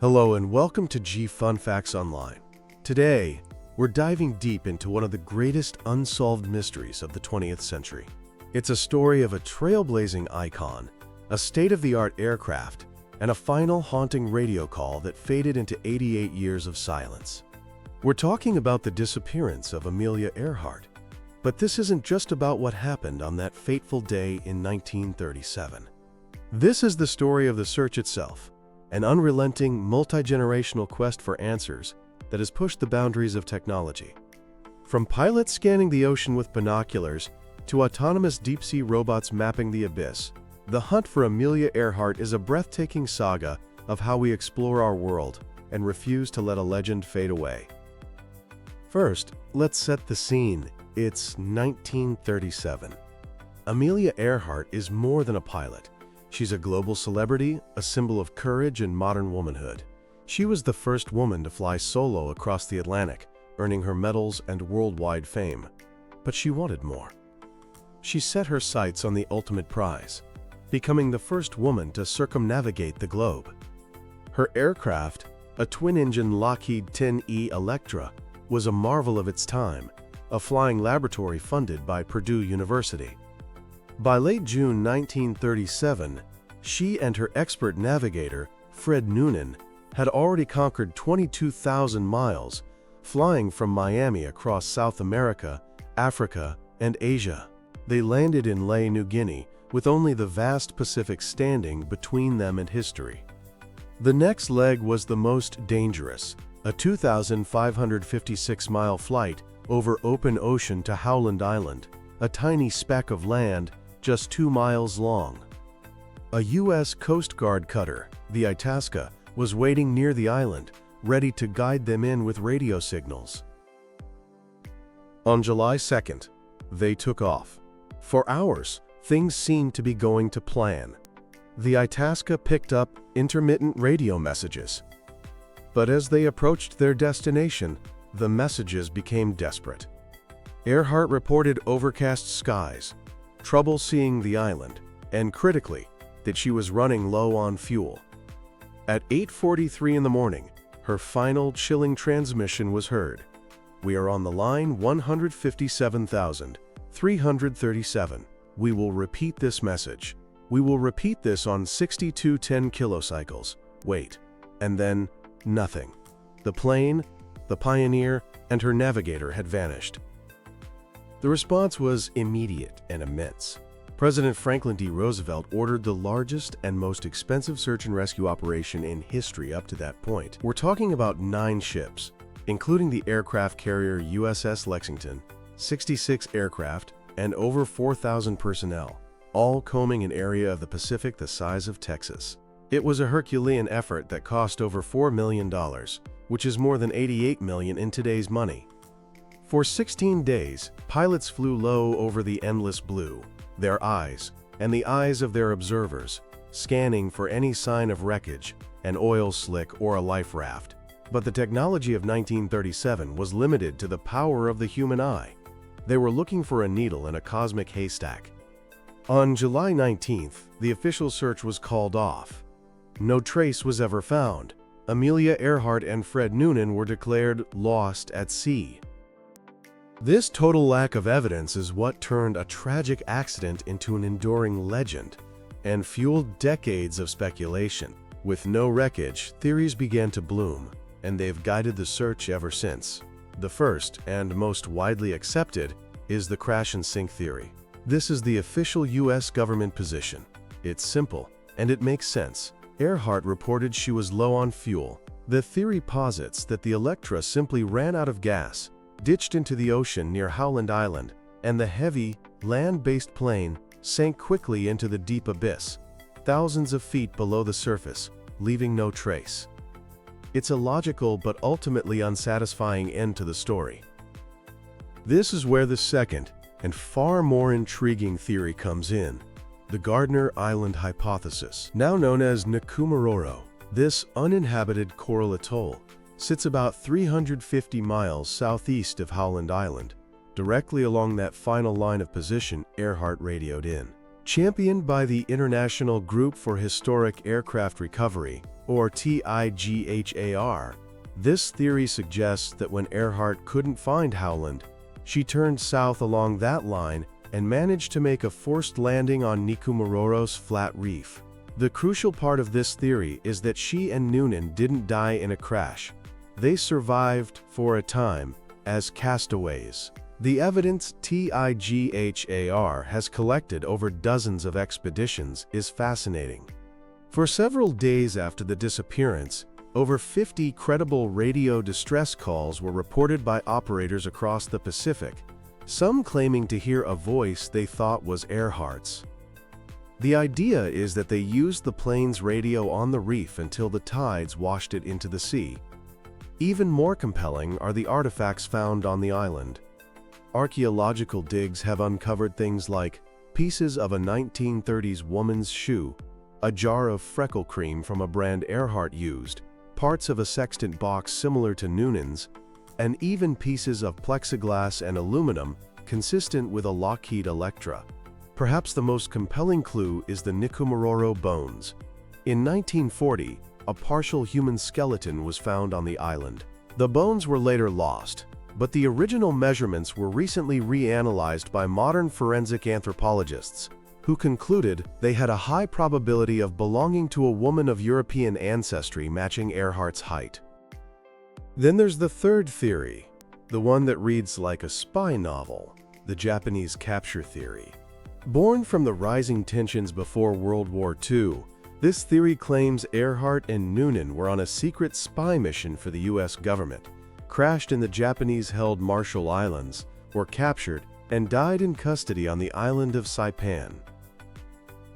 Hello and welcome to G Fun Facts Online. Today, we're diving deep into one of the greatest unsolved mysteries of the 20th century. It's a story of a trailblazing icon, a state-of-the-art aircraft, and a final haunting radio call that faded into 88 years of silence. We're talking about the disappearance of Amelia Earhart. But this isn't just about what happened on that fateful day in 1937. This is the story of the search itself. An unrelenting, multi-generational quest for answers that has pushed the boundaries of technology. From pilots scanning the ocean with binoculars to autonomous deep-sea robots mapping the abyss, the hunt for Amelia Earhart is a breathtaking saga of how we explore our world and refuse to let a legend fade away. First, let's set the scene. It's 1937. Amelia Earhart is more than a pilot. She's a global celebrity, a symbol of courage and modern womanhood. She was the first woman to fly solo across the Atlantic, earning her medals and worldwide fame. But she wanted more. She set her sights on the ultimate prize, becoming the first woman to circumnavigate the globe. Her aircraft, a twin-engine Lockheed 10E Electra, was a marvel of its time, a flying laboratory funded by Purdue University. By late June 1937, she and her expert navigator, Fred Noonan, had already conquered 22,000 miles, flying from Miami across South America, Africa, and Asia. They landed in Lae, New Guinea, with only the vast Pacific standing between them and history. The next leg was the most dangerous, a 2,556-mile flight over open ocean to Howland Island, a tiny speck of land just 2 miles long. A U.S. Coast Guard cutter, the Itasca, was waiting near the island, ready to guide them in with radio signals. On July 2nd, they took off. For hours, things seemed to be going to plan. The Itasca picked up intermittent radio messages. But as they approached their destination, the messages became desperate. Earhart reported overcast skies, trouble seeing the island, and critically, that she was running low on fuel. At 8:43 in the morning, her final chilling transmission was heard. "We are on the line 157,337. We will repeat this message. We will repeat this on 6210 kilocycles. Wait." And then, nothing. The plane, the Pioneer, and her navigator had vanished. The response was immediate and immense. President Franklin D. Roosevelt ordered the largest and most expensive search and rescue operation in history up to that point. We're talking about 9 ships, including the aircraft carrier USS Lexington, 66 aircraft, and over 4,000 personnel, all combing an area of the Pacific the size of Texas. It was a Herculean effort that cost over $4 million, which is more than $88 million in today's money. For 16 days, pilots flew low over the endless blue, their eyes, and the eyes of their observers, scanning for any sign of wreckage, an oil slick, or a life raft. But the technology of 1937 was limited to the power of the human eye. They were looking for a needle in a cosmic haystack. On July 19th, the official search was called off. No trace was ever found. Amelia Earhart and Fred Noonan were declared lost at sea. This total lack of evidence is what turned a tragic accident into an enduring legend and fueled decades of speculation. With no wreckage, theories began to bloom, and they've guided the search ever since. The first, and most widely accepted, is the crash and sink theory. This is the official U.S. government position. It's simple, and it makes sense. Earhart reported she was low on fuel. The theory posits that the Electra simply ran out of gas, ditched into the ocean near Howland Island, and the heavy, land-based plane sank quickly into the deep abyss, thousands of feet below the surface, leaving no trace. It's a logical but ultimately unsatisfying end to the story. This is where the second, and far more intriguing theory comes in: the Gardner Island hypothesis, now known as Nkumaroro. This uninhabited coral atoll sits about 350 miles southeast of Howland Island, directly along that final line of position Earhart radioed in. Championed by the International Group for Historic Aircraft Recovery, or TIGHAR. This theory suggests that when Earhart couldn't find Howland, she turned south along that line and managed to make a forced landing on Nikumaroro's flat reef. The crucial part of this theory is that she and Noonan didn't die in a crash. They survived, for a time, as castaways. The evidence TIGHAR has collected over dozens of expeditions is fascinating. For several days after the disappearance, over 50 credible radio distress calls were reported by operators across the Pacific, some claiming to hear a voice they thought was Earhart's. The idea is that they used the plane's radio on the reef until the tides washed it into the sea. Even more compelling are the artifacts found on the island. Archaeological digs have uncovered things like pieces of a 1930s woman's shoe, a jar of freckle cream from a brand Earhart used, parts of a sextant box similar to Noonan's, and even pieces of plexiglass and aluminum consistent with a Lockheed Electra. Perhaps the most compelling clue is the Nikumaroro bones. In 1940, a partial human skeleton was found on the island. The bones were later lost, but the original measurements were recently reanalyzed by modern forensic anthropologists, who concluded they had a high probability of belonging to a woman of European ancestry matching Earhart's height. Then there's the third theory, the one that reads like a spy novel, the Japanese capture theory. Born from the rising tensions before World War II, this theory claims Earhart and Noonan were on a secret spy mission for the US government, crashed in the Japanese-held Marshall Islands, were captured, and died in custody on the island of Saipan.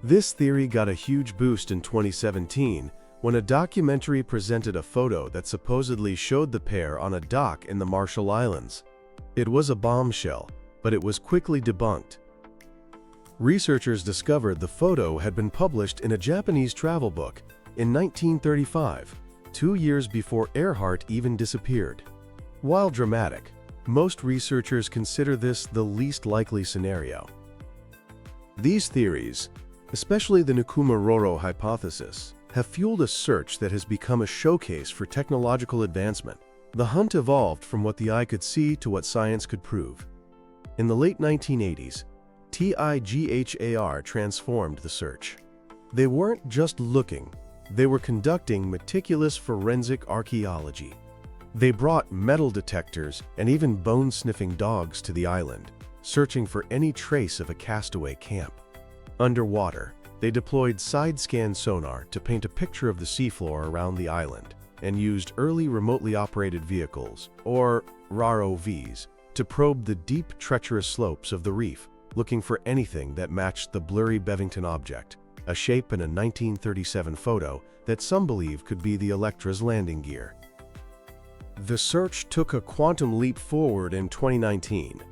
This theory got a huge boost in 2017 when a documentary presented a photo that supposedly showed the pair on a dock in the Marshall Islands. It was a bombshell, but it was quickly debunked. Researchers discovered the photo had been published in a Japanese travel book in 1935, 2 years before Earhart even disappeared. While dramatic, most researchers consider this the least likely scenario. These theories, especially the Nikumaroro hypothesis, have fueled a search that has become a showcase for technological advancement. The hunt evolved from what the eye could see to what science could prove. In the late 1980s, TIGHAR transformed the search. They weren't just looking, they were conducting meticulous forensic archaeology. They brought metal detectors and even bone-sniffing dogs to the island, searching for any trace of a castaway camp. Underwater, they deployed side-scan sonar to paint a picture of the seafloor around the island and used early remotely operated vehicles, or ROVs, to probe the deep, treacherous slopes of the reef, looking for anything that matched the blurry Bevington object, a shape in a 1937 photo that some believe could be the Electra's landing gear. The search took a quantum leap forward in 2019.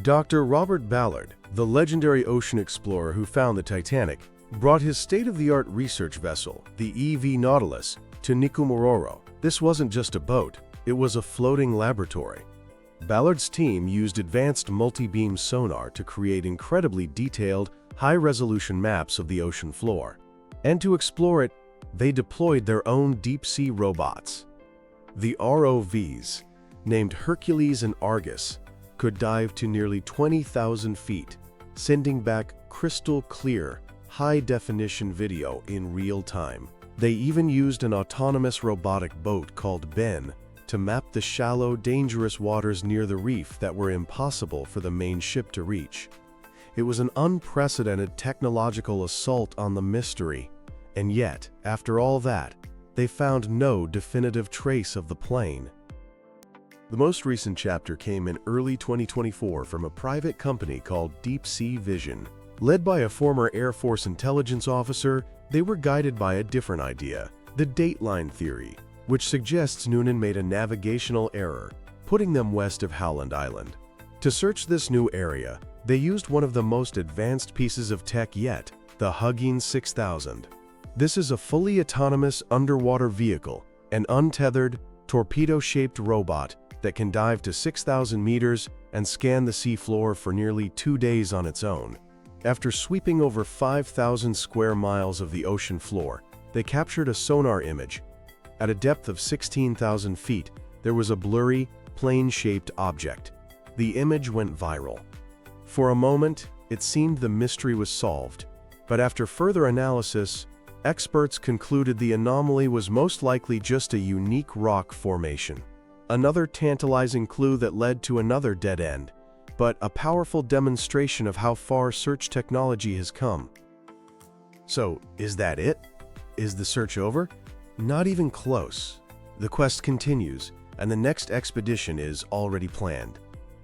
Dr. Robert Ballard, the legendary ocean explorer who found the Titanic, brought his state-of-the-art research vessel, the EV Nautilus, to Nikumaroro. This wasn't just a boat, it was a floating laboratory. Ballard's team used advanced multi-beam sonar to create incredibly detailed, high-resolution maps of the ocean floor. And to explore it, they deployed their own deep-sea robots. The ROVs, named Hercules and Argus, could dive to nearly 20,000 feet, sending back crystal-clear, high-definition video in real time. They even used an autonomous robotic boat called Ben to map the shallow, dangerous waters near the reef that were impossible for the main ship to reach. It was an unprecedented technological assault on the mystery, and yet, after all that, they found no definitive trace of the plane. The most recent chapter came in early 2024 from a private company called Deep Sea Vision. Led by a former Air Force intelligence officer, they were guided by a different idea, the dateline theory, which suggests Noonan made a navigational error, putting them west of Howland Island. To search this new area, they used one of the most advanced pieces of tech yet, the Hugging 6000. This is a fully autonomous underwater vehicle, an untethered, torpedo-shaped robot that can dive to 6,000 meters and scan the seafloor for nearly 2 days on its own. After sweeping over 5,000 square miles of the ocean floor, they captured a sonar image. At a depth of 16,000 feet, there was a blurry, plane-shaped object. The image went viral. For a moment, it seemed the mystery was solved, but after further analysis, experts concluded the anomaly was most likely just a unique rock formation. Another tantalizing clue that led to another dead end, but a powerful demonstration of how far search technology has come. So, is that it? Is the search over? Not even close. The quest continues, and the next expedition is already planned.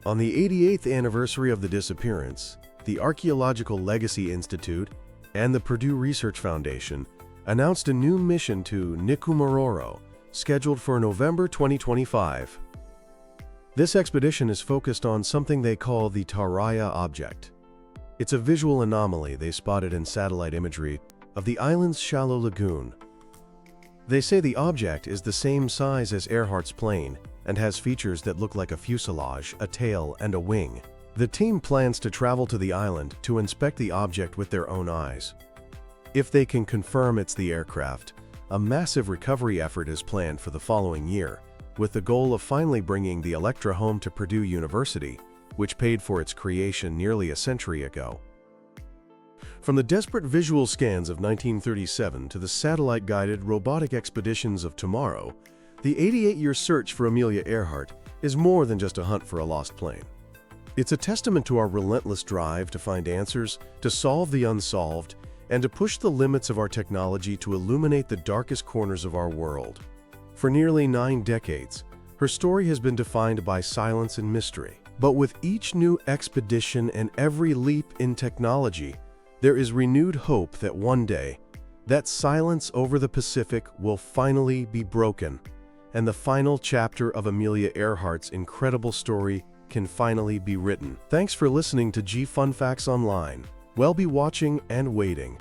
On the 88th anniversary of the disappearance, the Archaeological Legacy Institute and the Purdue Research Foundation announced a new mission to Nikumaroro, scheduled for November 2025. This expedition is focused on something they call the Taraya object. It's a visual anomaly they spotted in satellite imagery of the island's shallow lagoon. They say the object is the same size as Earhart's plane and has features that look like a fuselage, a tail, and a wing. The team plans to travel to the island to inspect the object with their own eyes. If they can confirm it's the aircraft, a massive recovery effort is planned for the following year, with the goal of finally bringing the Electra home to Purdue University, which paid for its creation nearly a century ago. From the desperate visual scans of 1937 to the satellite-guided robotic expeditions of tomorrow, the 88-year search for Amelia Earhart is more than just a hunt for a lost plane. It's a testament to our relentless drive to find answers, to solve the unsolved, and to push the limits of our technology to illuminate the darkest corners of our world. For nearly 9 decades, her story has been defined by silence and mystery. But with each new expedition and every leap in technology, there is renewed hope that one day, that silence over the Pacific will finally be broken, and the final chapter of Amelia Earhart's incredible story can finally be written. Thanks for listening to G Fun Facts Online. We'll be watching and waiting.